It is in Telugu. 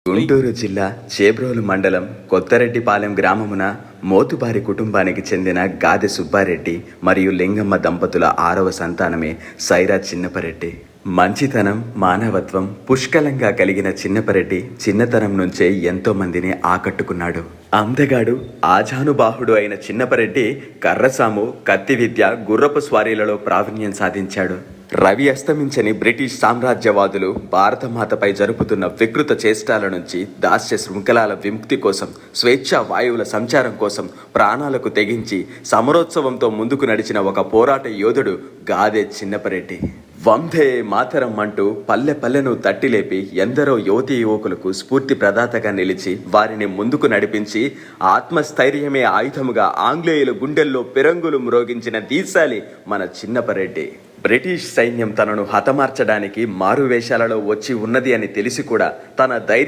గుంటూరు జిల్లా చేబ్రోలు మండలం కొత్తరెడ్డిపాలెం గ్రామమున మోతుబారి కుటుంబానికి చెందిన గాదె సుబ్బారెడ్డి మరియు లింగమ్మ దంపతుల 6వ సంతానమే సైరా చిన్నపరెడ్డి. మంచితనం, మానవత్వం పుష్కలంగా కలిగిన చిన్నపరెడ్డి చిన్నతనం నుంచే ఎంతో మందిని ఆకట్టుకున్నాడు. అందగాడు, ఆజానుబాహుడు అయిన చిన్నపరెడ్డి కర్రసాము, కత్తి విద్య, గుర్రపు స్వారీలలో ప్రావీణ్యం సాధించాడు. రవి అస్తమించని బ్రిటిష్ సామ్రాజ్యవాదులు భారతమాతపై జరుపుతున్న వికృత చేష్టాల నుంచి, దాస్య శృంఖలాల విముక్తి కోసం, స్వేచ్ఛా వాయువుల సంచారం కోసం ప్రాణాలకు తెగించి సమరోత్సవంతో ముందుకు నడిచిన ఒక పోరాట యోధుడు గాదె చిన్నపరెడ్డి. వందే మాతరం అంటూ పల్లె పల్లెను తట్టిలేపి ఎందరో యువతీ యువకులకు స్ఫూర్తి ప్రదాతగా నిలిచి వారిని ముందుకు నడిపించి ఆత్మస్థైర్యమే ఆయుధముగా ఆంగ్లేయుల గుండెల్లో పిరంగులు మ్రోగించిన దీశాలి మన చిన్నపరెడ్డి. బ్రిటిష్ సైన్యం తనను హతమార్చడానికి మారువేషాలలో వచ్చి ఉన్నది అని తెలిసి కూడా తన ధైర్యం